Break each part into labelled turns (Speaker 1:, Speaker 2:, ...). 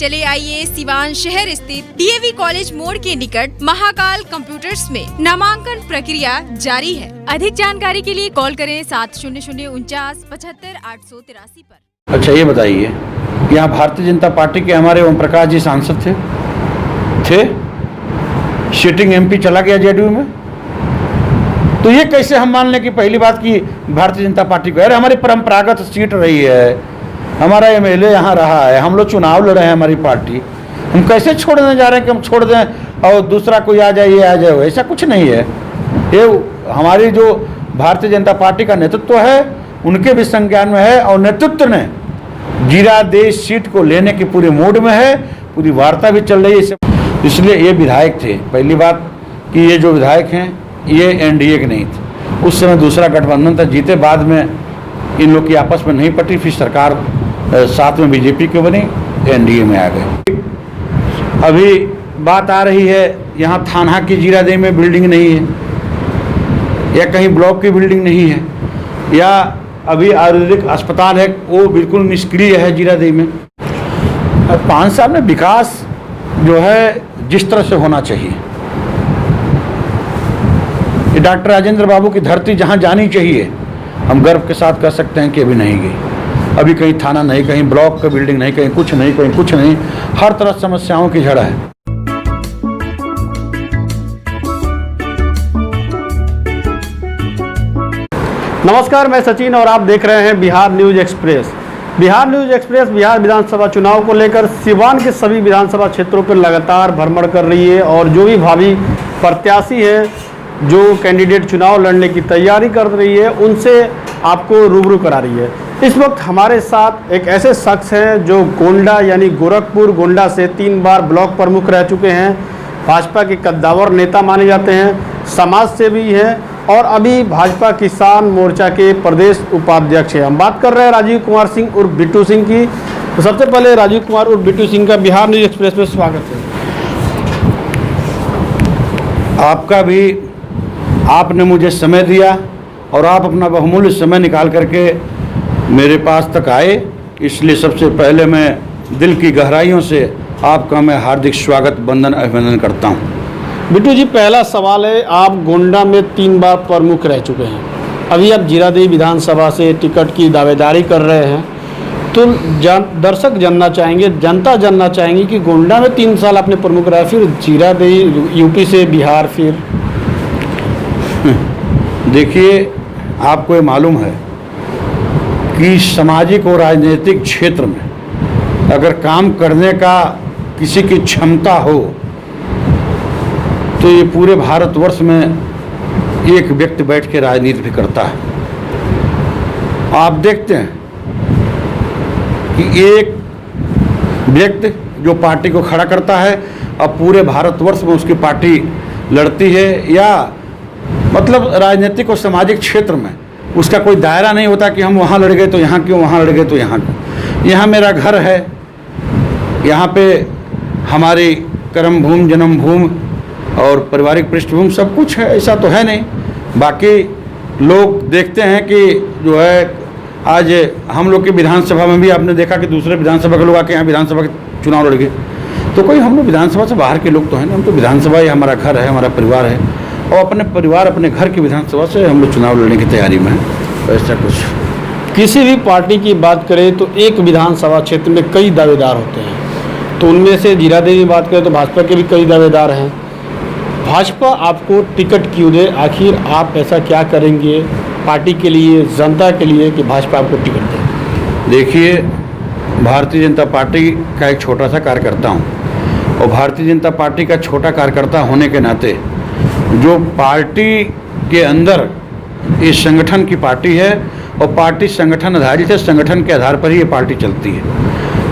Speaker 1: चले आइए सिवान शहर स्थित डीएवी कॉलेज मोड़ के निकट महाकाल कंप्यूटर्स में नामांकन प्रक्रिया जारी है। अधिक जानकारी के लिए कॉल करें 7009497583 पर।
Speaker 2: अच्छा ये बताइए, यहाँ भारतीय जनता पार्टी के हमारे ओम प्रकाश जी सांसद थे? सिटिंग एमपी चला गया जेडीयू में, तो ये कैसे हम मान लें कि पहली बात की भारतीय जनता पार्टी को, अरे हमारी परंपरागत सीट रही है, हमारा एमएलए यहाँ रहा है, हम लोग चुनाव लड़ रहे हैं, हमारी पार्टी, हम कैसे छोड़ने जा रहे हैं कि हम छोड़ दें और दूसरा कोई आ जाए, ये आ जाए, ऐसा कुछ नहीं है। ये हमारी जो भारतीय जनता पार्टी का नेतृत्व है उनके भी संज्ञान में है और नेतृत्व ने जीरादेश सीट को लेने की पूरे मूड में है, पूरी वार्ता भी चल रही है, इसलिए ये विधायक थे। पहली बात कि ये जो विधायक हैं ये एनडीए के नहीं थे, उस समय दूसरा गठबंधन था, जीते बाद में इन लोग की आपस में नहीं पटी, फिर सरकार साथ में बीजेपी की बनी, एनडीए में आ गए। अभी बात आ रही है यहाँ थाना की जीरादेई में बिल्डिंग नहीं है, या कहीं ब्लॉक की बिल्डिंग नहीं है, या अभी आयुर्वेदिक अस्पताल है वो बिल्कुल निष्क्रिय है जीरादेई में। 5 साल में विकास जो है जिस तरह से होना चाहिए, ये डॉक्टर राजेंद्र बाबू की धरती जहाँ जानी चाहिए, हम गर्व के साथ कह सकते हैं कि अभी नहीं गई। अभी कहीं थाना नहीं, कहीं ब्लॉक का बिल्डिंग नहीं, कहीं कुछ नहीं, कहीं कुछ नहीं, हर तरह समस्याओं की जड़ है।
Speaker 3: नमस्कार, मैं सचिन और आप देख रहे हैं Bihar news express. Bihar news express Bihar विधानसभा चुनाव को लेकर सिवान के सभी विधानसभा क्षेत्रों पर लगातार भ्रमण कर रही है और जो भी भावी प्रत्याशी है, जो कैंडिडेट चुनाव लड़ने की तैयारी कर रही है, उनसे आपको रूबरू करा रही है। इस वक्त हमारे साथ एक ऐसे शख्स हैं जो गोंडा यानी गोरखपुर गोंडा से 3 बार ब्लॉक प्रमुख रह चुके हैं, भाजपा के कद्दावर नेता माने जाते हैं, समाज सेवी हैं और अभी भाजपा किसान मोर्चा के प्रदेश उपाध्यक्ष हैं। हम बात कर रहे हैं राजीव कुमार सिंह उर्फ बिट्टू सिंह की। तो सबसे पहले राजीव कुमार उर्फ बिट्टू सिंह का बिहार न्यूज एक्सप्रेस में स्वागत है।
Speaker 2: आपका भी, आपने मुझे समय दिया और आप अपना बहुमूल्य समय निकाल करके मेरे पास तक आए, इसलिए सबसे पहले मैं दिल की गहराइयों से आपका मैं हार्दिक स्वागत, वंदन, अभिनंदन करता हूँ।
Speaker 3: बिट्टू जी, पहला सवाल है, आप गोंडा में 3 बार प्रमुख रह चुके हैं, अभी आप जीरादेई विधानसभा से टिकट की दावेदारी कर रहे हैं, तो दर्शक जानना चाहेंगे, जनता जानना चाहेंगी कि गोंडा में 3 साल आपने प्रमुख रहा, फिर जीरादेई यूपी से बिहार, फिर
Speaker 2: देखिए, आपको ये मालूम है कि सामाजिक और राजनीतिक क्षेत्र में अगर काम करने का किसी की क्षमता हो तो ये पूरे भारतवर्ष में एक व्यक्ति बैठ के राजनीति भी करता है। आप देखते हैं कि एक व्यक्ति जो पार्टी को खड़ा करता है, अब पूरे भारतवर्ष में उसकी पार्टी लड़ती है, या मतलब राजनीतिक और सामाजिक क्षेत्र में उसका कोई दायरा नहीं होता कि हम वहाँ लड़ गए तो यहाँ क्यों, वहाँ लड़ गए तो यहाँ क्यों। यहाँ मेरा घर है, यहाँ पे हमारी कर्मभूमि, जन्मभूमि और पारिवारिक पृष्ठभूमि सब कुछ है, ऐसा तो है नहीं। बाकी लोग देखते हैं कि जो है आज हम लोग की विधानसभा में भी आपने देखा कि दूसरे विधानसभा के लोग आके यहाँ विधानसभा के चुनाव लड़ गए, तो कोई हम लोग विधानसभा से बाहर के लोग तो हैं ना, हम तो विधानसभा ही हमारा घर है, हमारा परिवार है, और अपने परिवार, अपने घर की विधानसभा से हम लोग चुनाव लड़ने की तैयारी में हैं। ऐसा कुछ
Speaker 3: किसी भी पार्टी की बात करें तो एक विधानसभा क्षेत्र में कई दावेदार होते हैं, तो उनमें से जीरादेई की बात करें तो भाजपा के भी कई दावेदार हैं। भाजपा आपको टिकट क्यों दे, आखिर आप ऐसा क्या करेंगे पार्टी के लिए, जनता के लिए कि भाजपा आपको टिकट दे?
Speaker 2: देखिए, भारतीय जनता पार्टी का एक छोटा सा कार्यकर्ता हूँ, और भारतीय जनता पार्टी का छोटा कार्यकर्ता होने के नाते जो पार्टी के अंदर इस संगठन की पार्टी है, और पार्टी संगठन आधारित है, संगठन के आधार पर ही ये पार्टी चलती है,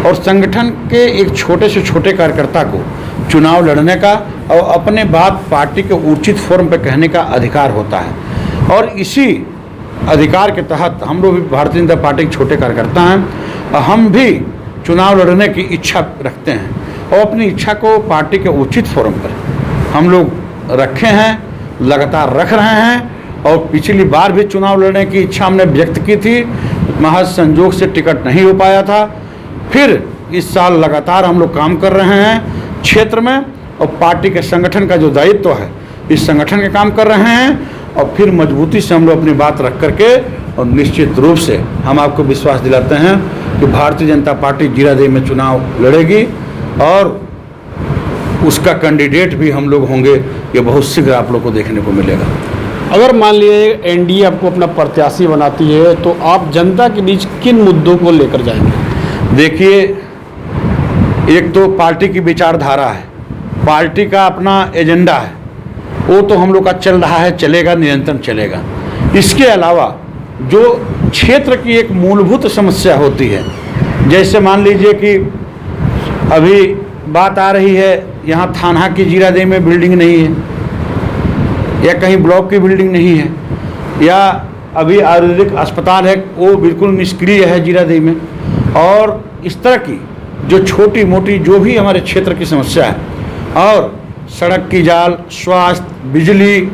Speaker 2: और संगठन के एक छोटे से छोटे कार्यकर्ता को चुनाव लड़ने का और अपने बात पार्टी के उचित फोरम पर कहने का अधिकार होता है, और इसी अधिकार के तहत हम लोग भी भारतीय जनता पार्टी के छोटे कार्यकर्ता हैं, और हम भी चुनाव लड़ने की इच्छा रखते हैं, और अपनी इच्छा को पार्टी के उचित फोरम पर हम लोग रखे हैं, लगातार रख रहे हैं, और पिछली बार भी चुनाव लड़ने की इच्छा हमने व्यक्त की थी, महज संजोग से टिकट नहीं हो पाया था। फिर इस साल लगातार हम लोग काम कर रहे हैं क्षेत्र में, और पार्टी के संगठन का जो दायित्व है इस संगठन के काम कर रहे हैं, और फिर मजबूती से हम लोग अपनी बात रख करके, और निश्चित रूप से हम आपको विश्वास दिलाते हैं कि भारतीय जनता पार्टी जीरादेई में चुनाव लड़ेगी, और उसका कैंडिडेट भी हम लोग होंगे। ये बहुत शीघ्र आप लोग को देखने को मिलेगा।
Speaker 3: अगर मान लीजिए एनडीए आपको अपना प्रत्याशी बनाती है तो आप जनता के बीच किन मुद्दों को लेकर जाएंगे?
Speaker 2: देखिए, एक तो पार्टी की विचारधारा है, पार्टी का अपना एजेंडा है, वो तो हम लोग का चल रहा है, चलेगा, निरंतर चलेगा। इसके अलावा जो क्षेत्र की एक मूलभूत समस्या होती है, जैसे मान लीजिए कि अभी बात आ रही है यहाँ थाना की जीरादेई में बिल्डिंग नहीं है, या कहीं ब्लॉक की बिल्डिंग नहीं है, या अभी आयुर्वेदिक अस्पताल है वो बिल्कुल निष्क्रिय है जीरादेई में, और इस तरह की जो छोटी मोटी जो भी हमारे क्षेत्र की समस्या है, और सड़क की जाल, स्वास्थ्य, बिजली,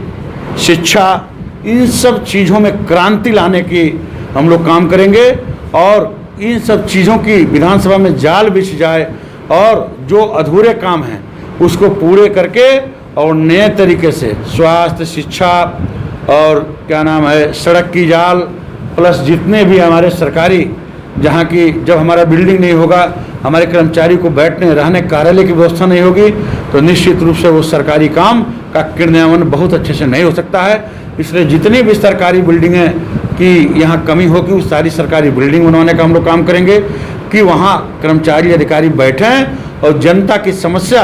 Speaker 2: शिक्षा, इन सब चीज़ों में क्रांति लाने की हम लोग काम करेंगे, और इन सब चीज़ों की विधानसभा में जाल बिछ जाए, और जो अधूरे काम हैं उसको पूरे करके, और नए तरीके से स्वास्थ्य, शिक्षा, और क्या नाम है, सड़क की जाल, प्लस जितने भी हमारे सरकारी, जहाँ की जब हमारा बिल्डिंग नहीं होगा, हमारे कर्मचारी को बैठने रहने कार्यालय की व्यवस्था नहीं होगी, तो निश्चित रूप से वो सरकारी काम का क्रियान्वयन बहुत अच्छे से नहीं हो सकता है। इसलिए जितनी भी सरकारी बिल्डिंगें की यहाँ कमी होगी, उस सारी सरकारी बिल्डिंग बनवाने का हम लोग काम करेंगे कि वहाँ कर्मचारी अधिकारी बैठें और जनता की समस्या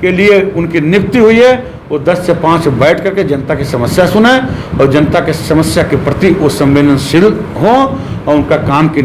Speaker 2: के लिए उनकी नियुक्ति हुई है, वो 10 से 5 बैठ करके जनता की समस्या सुने, और जनता के समस्या के प्रति वो संवेदनशील हों, और उनका काम की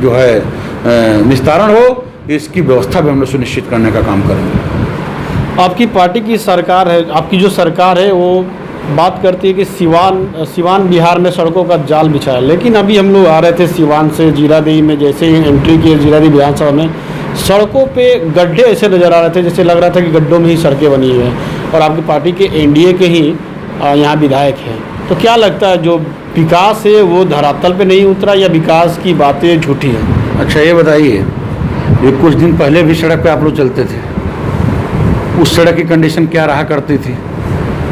Speaker 2: जो है निस्तारण हो, इसकी व्यवस्था भी हम लोग सुनिश्चित करने का काम करेंगे।
Speaker 3: आपकी पार्टी की सरकार है, आपकी जो सरकार है वो बात करती है कि सिवान बिहार में सड़कों का जाल बिछाया, लेकिन अभी हम लोग आ रहे थे सिवान से जीरादेई में, जैसे ही एंट्री की जीरादेई विधानसभा में, सड़कों पे गड्ढे ऐसे नज़र आ रहे थे जैसे लग रहा था कि गड्ढों में ही सड़कें बनी हुई हैं, और आपकी पार्टी के एनडीए के ही यहाँ विधायक हैं। तो क्या लगता है जो विकास है वो धरातल पे नहीं उतरा, या विकास की बातें झूठी हैं?
Speaker 2: अच्छा ये बताइए, ये कुछ दिन पहले भी सड़क पे आप लोग चलते थे, उस सड़क की कंडीशन क्या रहा करती थी?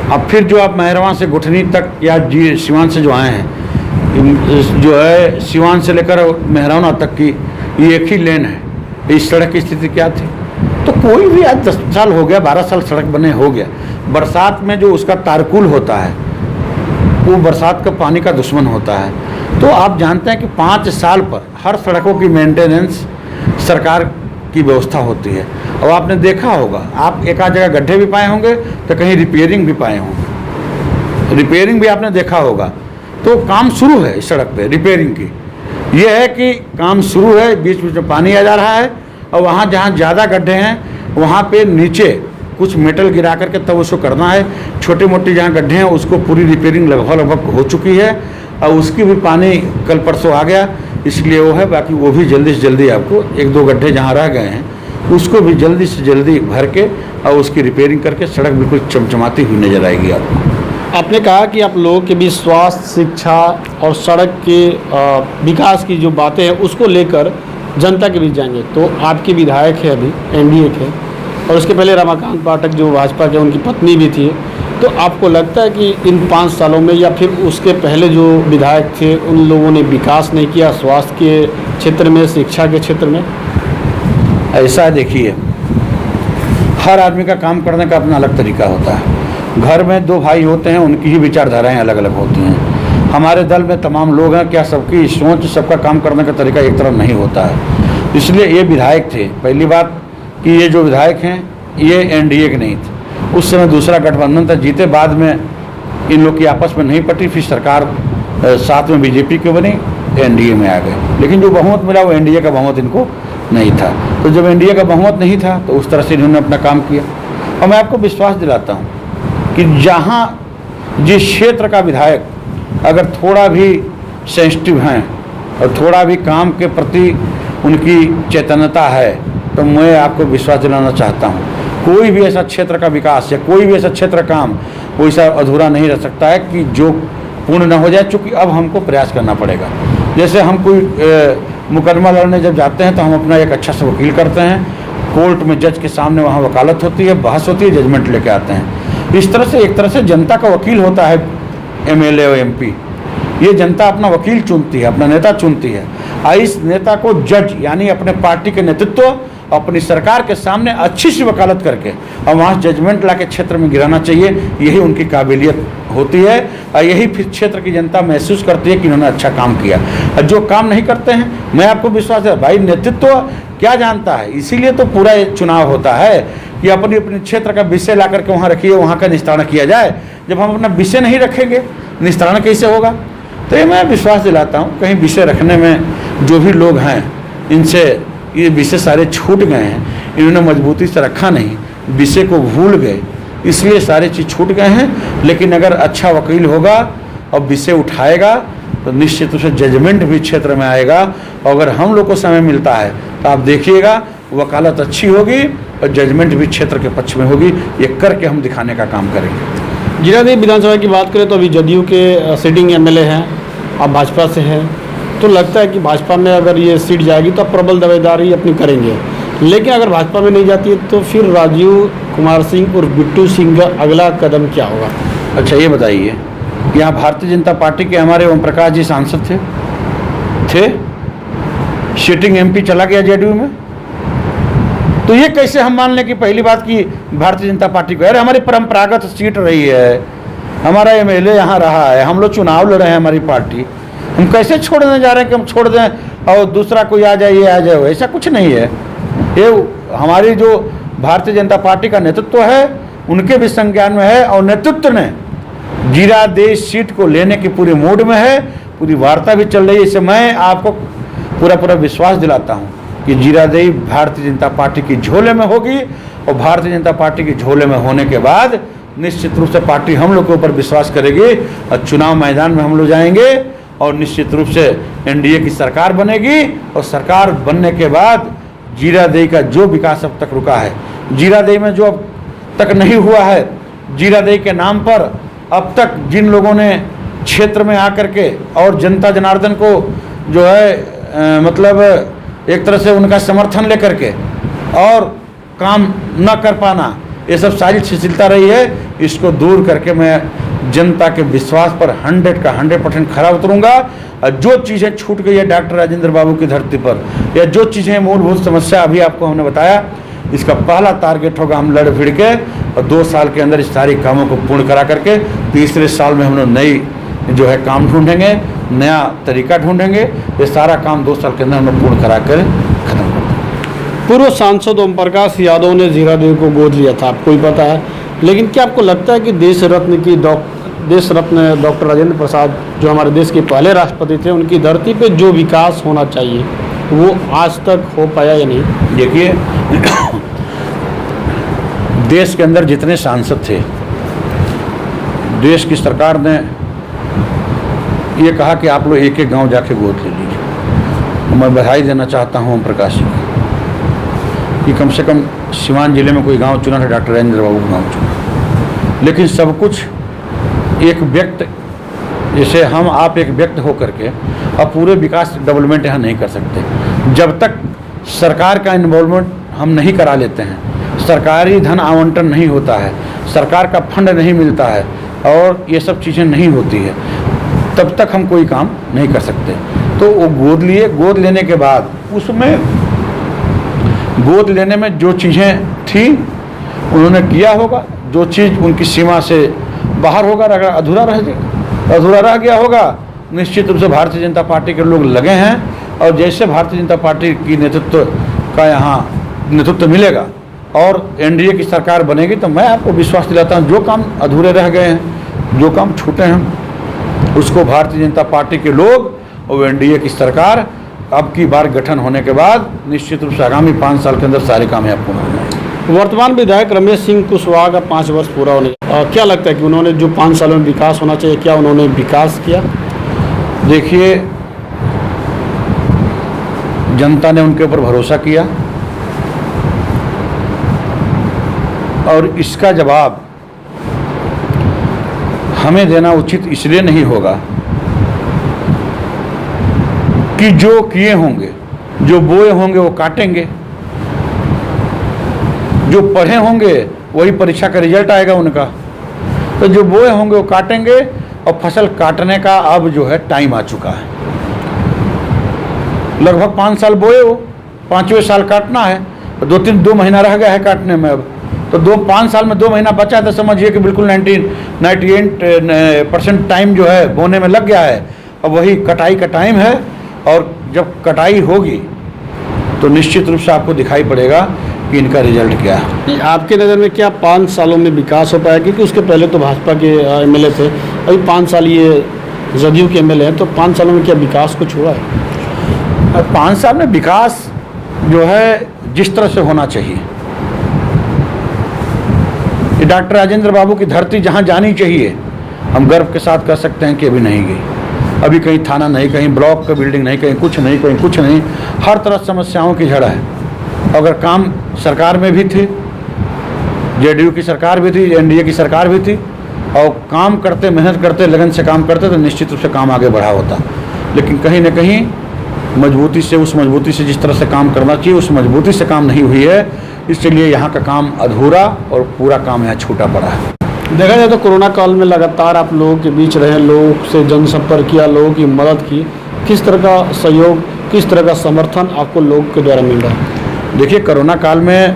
Speaker 2: अब फिर जो आप मेहरवा से गुठनी तक या सिवान से जो आए हैं, जो है सिवान से लेकर मेहरौना तक की ये एक ही लेन है, इस सड़क की स्थिति क्या थी? तो कोई भी आज 10 साल हो गया, 12 साल सड़क बने हो गया, बरसात में जो उसका तारकुल होता है वो बरसात का पानी का दुश्मन होता है। तो आप जानते हैं कि 5 साल पर हर सड़कों की मेंटेनेंस सरकार की व्यवस्था होती है, और आपने देखा होगा, आप एक आध जगह गड्ढे भी पाए होंगे तो कहीं रिपेयरिंग भी पाए होंगे, रिपेयरिंग भी आपने देखा होगा। तो काम शुरू है इस सड़क पे रिपेयरिंग की, ये है कि काम शुरू है, बीच बीच में पानी आ जा रहा है, और वहाँ जहाँ ज़्यादा गड्ढे हैं वहाँ पे नीचे कुछ मेटल गिरा करके तब उसको करना है। छोटे मोटे जहाँ गड्ढे हैं उसको पूरी रिपेयरिंग लगभग हो चुकी है, और उसकी भी पानी कल परसों आ गया, इसलिए वो है। बाकी वो भी जल्दी से जल्दी आपको 1-2 गड्ढे जहाँ रह गए हैं उसको भी जल्दी से जल्दी भर के और उसकी रिपेयरिंग करके सड़क बिल्कुल चमचमाती हुई नजर आएगी आपको।
Speaker 3: आपने कहा कि आप लोगों के बीच स्वास्थ्य, शिक्षा और सड़क के विकास की जो बातें हैं उसको लेकर जनता के बीच जाएंगे। तो आपके विधायक है अभी एनडीए के, और उसके पहले रमाकांत पाठक जो भाजपा के उनकी पत्नी भी थी, तो आपको लगता है कि इन 5 सालों में या फिर उसके पहले जो विधायक थे उन लोगों ने विकास नहीं किया स्वास्थ्य के क्षेत्र में, शिक्षा के क्षेत्र में?
Speaker 2: ऐसा देखिए, हर आदमी का काम करने का अपना अलग तरीका होता है। घर में 2 भाई होते हैं, उनकी ही विचारधाराएं अलग अलग होती हैं। हमारे दल में तमाम लोग हैं, क्या सबकी सोच, सबका काम करने का तरीका एक तरह नहीं होता है। इसलिए ये विधायक थे, पहली बात कि ये जो विधायक हैं ये एनडीए के नहीं थे, उस समय दूसरा गठबंधन था, जीते बाद में इन लोग की आपस में नहीं पटी, फिर सरकार साथ में बीजेपी की बनी, एनडीए में आ गए। लेकिन जो बहुमत मिला वो एनडीए का बहुमत इनको नहीं था। तो जब एनडीए का बहुमत नहीं था तो उस तरह से इन्होंने अपना काम किया। और मैं आपको विश्वास दिलाता हूँ कि जहाँ जिस क्षेत्र का विधायक अगर थोड़ा भी सेंसिटिव हैं और थोड़ा भी काम के प्रति उनकी चेतनता है, तो मैं आपको विश्वास दिलाना चाहता हूँ कोई भी ऐसा क्षेत्र का विकास या कोई भी ऐसा क्षेत्र काम कोई सा अधूरा नहीं रह सकता है कि जो पूर्ण न हो जाए। चूँकि अब हमको प्रयास करना पड़ेगा। जैसे हम कोई मुकदमा लड़ने जब जाते हैं तो हम अपना एक अच्छा सा वकील करते हैं, कोर्ट में जज के सामने वहाँ वकालत होती है, बहस होती है, जजमेंट लेके आते हैं। इस तरह से एक तरह से जनता का वकील होता है एमएलए और एमपी। ये जनता अपना वकील चुनती है, अपना नेता चुनती है, और इस नेता को जज यानी अपने पार्टी के नेतृत्व अपनी सरकार के सामने अच्छी सी वकालत करके और वहाँ जजमेंट ला के क्षेत्र में गिराना चाहिए। यही उनकी काबिलियत होती है और यही फिर क्षेत्र की जनता महसूस करती है कि इन्होंने अच्छा काम किया। और जो काम नहीं करते हैं, मैं आपको विश्वास है भाई, नेतृत्व क्या जानता है, इसीलिए तो पूरा चुनाव होता है कि अपनी अपने क्षेत्र का विषय ला करके वहाँ रखिए, वहाँ का निस्तारण किया जाए। जब हम अपना विषय नहीं रखेंगे, निस्तारण कैसे होगा? तो ये मैं विश्वास दिलाता हूँ, कहीं विषय रखने में जो भी लोग हैं, इनसे ये विषय सारे छूट गए हैं, इन्होंने मजबूती से रखा नहीं, विषय को भूल गए, इसलिए सारे चीज़ छूट गए हैं। लेकिन अगर अच्छा वकील होगा और विषय उठाएगा तो निश्चित रूप से जजमेंट भी क्षेत्र में आएगा। और अगर हम लोग को समय मिलता है तो आप देखिएगा वकालत अच्छी होगी और जजमेंट भी क्षेत्र के पक्ष में होगी। ये करके हम दिखाने का काम करेंगे।
Speaker 3: जीरादेई विधानसभा की बात करें तो अभी जदयू के सिटिंग एमएलए हैं, आप भाजपा से हैं, तो लगता है कि भाजपा में अगर ये सीट जाएगी तो प्रबल दावेदारी अपनी करेंगे। लेकिन अगर भाजपा में नहीं जाती है तो फिर राजीव कुमार सिंह और बिट्टू सिंह का अगला कदम क्या होगा?
Speaker 2: अच्छा ये बताइए, यहाँ भारतीय जनता पार्टी के हमारे ओम प्रकाश जी सांसद थे, सिटिंग एमपी चला गया जेडीयू में, तो ये कैसे हम मान लें कि पहली बात की भारतीय जनता पार्टी को, अरे हमारी परंपरागत सीट रही है, हमारा एमएलए यहाँ रहा है, हम लोग चुनाव लड़ रहे हैं, हमारी पार्टी, हम कैसे छोड़ने जा रहे हैं कि हम छोड़ दें और दूसरा कोई आ जाए, ये आ जाए, ऐसा कुछ नहीं है। ये हमारी जो भारतीय जनता पार्टी का नेतृत्व है उनके भी संज्ञान में है और नेतृत्व ने जीरादेई सीट को लेने की पूरी मूड में है, पूरी वार्ता भी चल रही है। इससे मैं आपको पूरा विश्वास दिलाता हूँ कि जीरादेई भारतीय जनता पार्टी की झोले में होगी और भारतीय जनता पार्टी की झोले में होने के बाद निश्चित रूप से पार्टी हम लोग के ऊपर विश्वास करेगी और चुनाव मैदान में हम लोग जाएंगे और निश्चित रूप से एनडीए की सरकार बनेगी। और सरकार बनने के बाद जीरादेई का जो विकास अब तक रुका है, जीरादेई में जो अब तक नहीं हुआ है, जीरादेई के नाम पर अब तक जिन लोगों ने क्षेत्र में आकर के और जनता जनार्दन को जो है मतलब एक तरह से उनका समर्थन लेकर के और काम न कर पाना, ये सब सारी शिथिलता रही है, इसको दूर करके मैं जनता के विश्वास पर 100 का 100% खरा उतरूंगा। और जो चीज़ें छूट गई है डॉक्टर राजेंद्र बाबू की धरती पर, या जो चीज़ें मूलभूत समस्या अभी आपको हमने बताया, इसका पहला टारगेट होगा हम लड़ भिड़ के और 2 साल के अंदर इस सारी कामों को पूर्ण करा करके तीसरे साल में हम लोग नई जो है काम ढूंढेंगे, नया तरीका ढूंढेंगे। ये सारा काम 2 साल के अंदर हम लोग पूर्ण करा कर खत्म कर देंगे।
Speaker 3: पूर्व सांसद ओम प्रकाश यादव ने जीरादेई को गोद लिया था, आपको ही पता है, लेकिन क्या आपको लगता है कि देश रत्न डॉक्टर राजेंद्र प्रसाद जो हमारे देश के पहले राष्ट्रपति थे, उनकी धरती पे जो विकास होना चाहिए वो आज तक हो पाया या नहीं?
Speaker 2: देखिए देश के अंदर जितने सांसद थे, देश की सरकार ने ये कहा कि आप लोग एक एक गांव जाके गोद ले लीजिए। मैं बधाई देना चाहता हूं ओम प्रकाश जी को कि कम से कम सीवान जिले में कोई गांव चुना था, डॉक्टर राजेंद्र बाबू का गाँव चुना। लेकिन सब कुछ एक व्यक्ति, जैसे हम आप एक व्यक्ति हो करके अब पूरे विकास डेवलपमेंट यहाँ नहीं कर सकते। जब तक सरकार का इन्वॉल्वमेंट हम नहीं करा लेते हैं, सरकारी धन आवंटन नहीं होता है, सरकार का फंड नहीं मिलता है और ये सब चीज़ें नहीं होती है, तब तक हम कोई काम नहीं कर सकते। तो वो गोद लेने के बाद उसमें गोद लेने में जो चीज़ें थी उन्होंने किया होगा, जो चीज़ उनकी सीमा से बाहर होगा, अगर अधूरा रह गया होगा, निश्चित रूप से भारतीय जनता पार्टी के लोग लगे हैं। और जैसे भारतीय जनता पार्टी की नेतृत्व का यहाँ नेतृत्व मिलेगा और एनडीए की सरकार बनेगी तो मैं आपको विश्वास दिलाता हूँ जो काम अधूरे रह गए हैं, जो काम छूटे हैं, उसको भारतीय जनता पार्टी के लोग और एनडीए की सरकार अब की बार गठन होने के बाद निश्चित रूप से आगामी 5 साल के अंदर सारे काम यहाँ पूर्ण हो जाएंगे।
Speaker 3: वर्तमान विधायक रमेश सिंह कुशवाहा का 5 वर्ष पूरा होने, क्या लगता है कि उन्होंने जो 5 सालों में विकास होना चाहिए, क्या उन्होंने विकास किया?
Speaker 2: देखिए जनता ने उनके ऊपर भरोसा किया और इसका जवाब हमें देना उचित इसलिए नहीं होगा कि कि जो किए होंगे, जो बोए होंगे वो काटेंगे, जो पढ़े होंगे वही परीक्षा का रिजल्ट आएगा उनका। तो जो बोए होंगे वो काटेंगे और फसल काटने का अब जो है टाइम आ चुका है। लगभग 5 साल बोए हो, 5वें साल काटना है, तो 2 महीना रह गया है काटने में। अब तो 5 साल में 2 महीना बचा है, तो समझिए कि बिल्कुल 98% टाइम जो है बोने में लग गया है। अब वही कटाई का टाइम है, और जब कटाई होगी तो निश्चित रूप से आपको दिखाई पड़ेगा कि इनका रिजल्ट क्या है।
Speaker 3: आपके नज़र में क्या 5 सालों में विकास हो पाया? क्योंकि उसके पहले तो भाजपा के एमएलए थे, अभी 5 साल ये जदयू के एमएलए हैं, तो 5 सालों में क्या विकास कुछ हुआ है?
Speaker 2: 5 साल में विकास जो है जिस तरह से होना चाहिए, ये डॉक्टर राजेंद्र बाबू की धरती जहाँ जानी चाहिए, हम गर्व के साथ कह सकते हैं कि अभी नहीं गई। अभी कहीं थाना नहीं, कहीं ब्लॉक का बिल्डिंग नहीं, कहीं कुछ नहीं, कहीं कुछ नहीं, हर तरह समस्याओं की जड़ है। अगर काम सरकार में भी थी, जेडीयू की सरकार भी थी, एनडीए की सरकार भी थी, और काम करते, मेहनत करते, लगन से काम करते, तो निश्चित रूप से काम आगे बढ़ा होता। लेकिन कहीं न कहीं मजबूती से, उस मजबूती से जिस तरह से काम करना चाहिए उस मजबूती से काम नहीं हुई है, इसलिए यहाँ का काम अधूरा और पूरा काम यहाँ छूटा पड़ा है।
Speaker 3: देखा जाए तो कोरोना काल में लगातार आप लोगों के बीच रहे, लोगों से जनसंपर्क किया, लोगों की मदद की, किस तरह का सहयोग, किस तरह का समर्थन आपको लोगों के द्वारा मिल रहा है?
Speaker 2: देखिए, कोरोना काल में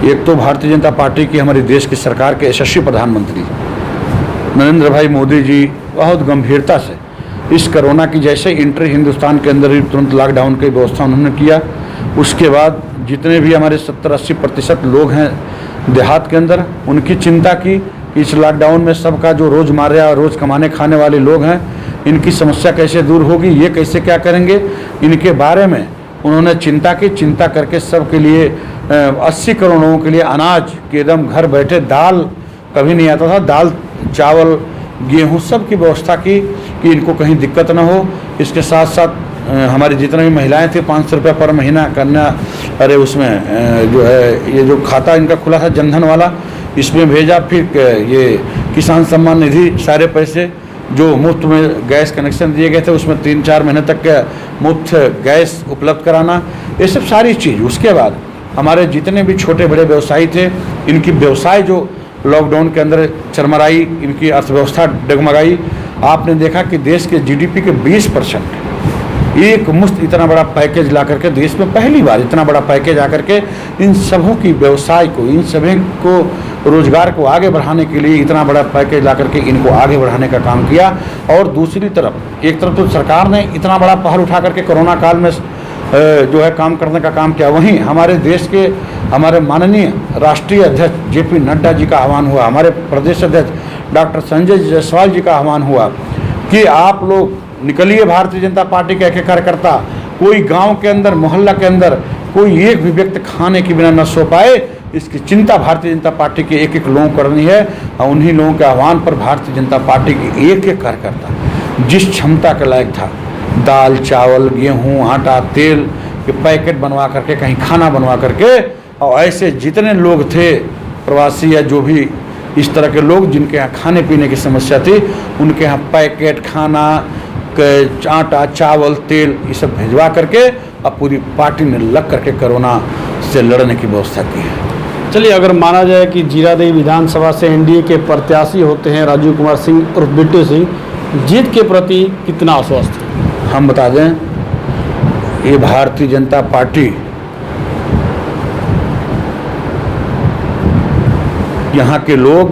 Speaker 2: एक तो भारतीय जनता पार्टी की, हमारे देश की सरकार के यशस्वी प्रधानमंत्री नरेंद्र भाई मोदी जी बहुत गंभीरता से इस कोरोना की जैसे इंटर हिंदुस्तान के अंदर ही तुरंत लॉकडाउन की व्यवस्था उन्होंने किया। उसके बाद जितने भी हमारे 70-80% लोग हैं देहात के अंदर, उनकी चिंता की इस लॉकडाउन में सबका जो रोज़मर्रा और रोज़ कमाने खाने वाले लोग हैं, इनकी समस्या कैसे दूर होगी, ये कैसे क्या करेंगे, इनके बारे में उन्होंने चिंता की। चिंता करके सबके लिए 80 करोड़ लोगों के लिए अनाज के एकदम घर बैठे, दाल कभी नहीं आता था, दाल चावल गेहूं सब की व्यवस्था की कि इनको कहीं दिक्कत ना हो। इसके साथ साथ हमारी जितने भी महिलाएं थी 500 रुपये पर महीना कन्या, अरे उसमें जो है ये जो खाता इनका खुला था जनधन वाला, इसमें भेजा। फिर ये किसान सम्मान निधि, सारे पैसे जो मुफ्त में गैस कनेक्शन दिए गए थे उसमें 3-4 महीने तक मुफ्त गैस उपलब्ध कराना, ये सब सारी चीज़। उसके बाद हमारे जितने भी छोटे बड़े व्यवसायी थे, इनकी व्यवसाय जो लॉकडाउन के अंदर चरमराई, इनकी अर्थव्यवस्था डगमगाई। आपने देखा कि देश के जीडीपी के 20% एक मुश्त इतना बड़ा पैकेज ला करके, देश में पहली बार इतना बड़ा पैकेज आकर के इन सबों की व्यवसाय को, इन सभी को रोजगार को आगे बढ़ाने के लिए इतना बड़ा पैकेज ला करके इनको आगे बढ़ाने का काम किया। और दूसरी तरफ, एक तरफ तो सरकार ने इतना बड़ा पहल उठा करके कोरोना काल में जो है काम करने का काम किया, वहीं हमारे देश के हमारे माननीय राष्ट्रीय अध्यक्ष जेपी नड्डा जी का आह्वान हुआ, हमारे प्रदेश अध्यक्ष डॉक्टर संजय जायसवाल जी का आह्वान हुआ कि आप लोग निकलिए, भारतीय जनता पार्टी के एक कार्यकर्ता, कोई गांव के अंदर, मोहल्ला के अंदर कोई एक भी व्यक्ति खाने के बिना न सो पाए, इसकी चिंता भारतीय जनता पार्टी के एक लोगों को करनी है। और उन्हीं लोगों के आह्वान पर भारतीय जनता पार्टी के एक कार्यकर्ता जिस क्षमता के लायक था, दाल चावल गेहूं आटा तेल के पैकेट बनवा करके, कहीं खाना बनवा करके, और ऐसे जितने लोग थे प्रवासी या जो भी इस तरह के लोग जिनके यहाँ खाने पीने की समस्या थी, उनके यहाँ पैकेट खाना, आटा चावल तेल ये सब भिजवा करके अब पूरी पार्टी ने लग करके कोरोना से लड़ने की व्यवस्था की है।
Speaker 3: चलिए, अगर माना जाए कि जीरादेई विधानसभा से एनडीए के प्रत्याशी होते हैं राजीव कुमार सिंह उर्फ बिट्टू सिंह, जीत के प्रति कितना आश्वस्त है?
Speaker 2: हम बता दें, ये भारतीय जनता पार्टी यहाँ के लोग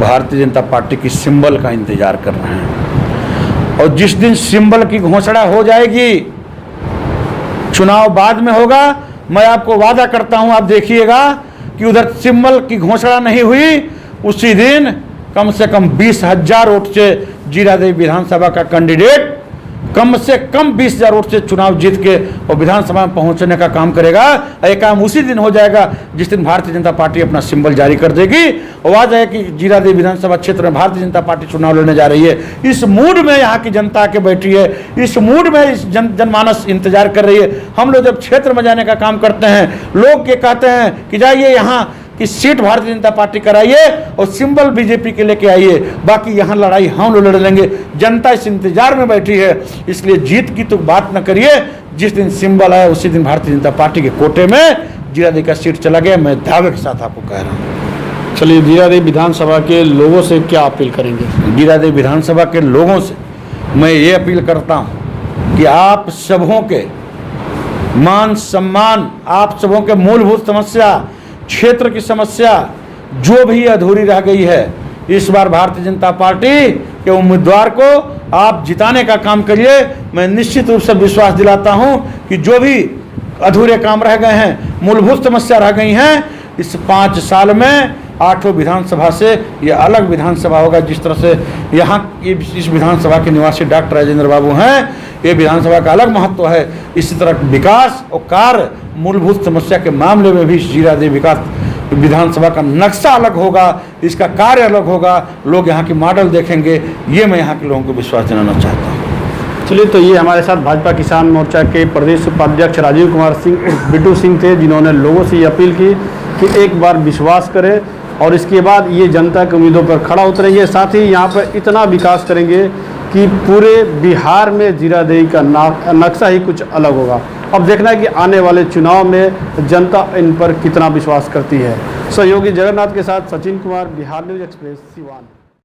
Speaker 2: भारतीय जनता पार्टी की सिंबल का इंतजार कर रहे हैं। और जिस दिन सिंबल की घोषणा हो जाएगी, चुनाव बाद में होगा, मैं आपको वादा करता हूं, आप देखिएगा कि उधर सिंबल की घोषणा नहीं हुई, उसी दिन कम से कम 20,000 वोट से जीरादेई विधानसभा का कैंडिडेट कम से कम 20,000 वोट से चुनाव जीत के और विधानसभा में पहुंचने का काम करेगा। ये काम उसी दिन हो जाएगा जिस दिन भारतीय जनता पार्टी अपना सिंबल जारी कर देगी और आ जाए कि जीरादेई विधानसभा क्षेत्र में भारतीय जनता पार्टी चुनाव लड़ने जा रही है। इस मूड में यहाँ की जनता आके बैठी है, इस मूड में इस जनमानस इंतजार कर रही है। हम लोग जब क्षेत्र में जाने का काम करते हैं, लोग ये कहते हैं कि जाइए यहाँ कि सीट भारतीय जनता पार्टी कराइए और सिंबल बीजेपी के लेके आइए, बाकी यहाँ लड़ाई हम लोग लड़ लेंगे। जनता इस इंतजार में बैठी है, इसलिए जीत की तो बात न करिए। जिस दिन सिंबल आया उसी दिन भारतीय जनता पार्टी के कोटे में जीरादेवी का सीट चला गया। मैं दावे के साथ आपको कह रहा हूँ।
Speaker 3: चलिए, जीरादेवी विधानसभा के लोगों से क्या अपील करेंगे?
Speaker 2: जीरादेवी विधानसभा के लोगों से मैं ये अपील करता हूँ कि आप सबों के मान सम्मान, आप सबों के मूलभूत समस्या, क्षेत्र की समस्या जो भी अधूरी रह गई है, इस बार भारतीय जनता पार्टी के उम्मीदवार को आप जिताने का काम करिए। मैं निश्चित रूप से विश्वास दिलाता हूं कि जो भी अधूरे काम रह गए हैं, मूलभूत समस्या रह गई हैं, इस 5 साल में 8 विधानसभा से ये अलग विधानसभा होगा। जिस तरह से यहाँ इस विधानसभा के निवासी डॉक्टर राजेंद्र बाबू हैं, ये विधानसभा का अलग महत्व है। इसी तरह विकास और कार्य, मूलभूत समस्या के मामले में भी जीरादेवी विकास विधानसभा का नक्शा अलग होगा, इसका कार्य अलग होगा। लोग यहाँ की मॉडल देखेंगे, ये मैं यहाँ के लोगों को विश्वास दिलाना चाहता हूँ।
Speaker 3: चलिए, तो ये हमारे साथ भाजपा किसान मोर्चा के प्रदेश उपाध्यक्ष राजीव कुमार सिंह बिट्टू सिंह थे, जिन्होंने लोगों से ये अपील की कि एक बार विश्वास करें और इसके बाद ये जनता के उम्मीदों पर खड़ा उतरेंगे। साथ ही यहाँ पर इतना विकास करेंगे कि पूरे बिहार में जीरादेवी का नक्शा ही कुछ अलग होगा। अब देखना है कि आने वाले चुनाव में जनता इन पर कितना विश्वास करती है। सहयोगी जगन्नाथ के साथ सचिन कुमार, बिहार न्यूज एक्सप्रेस, सिवान।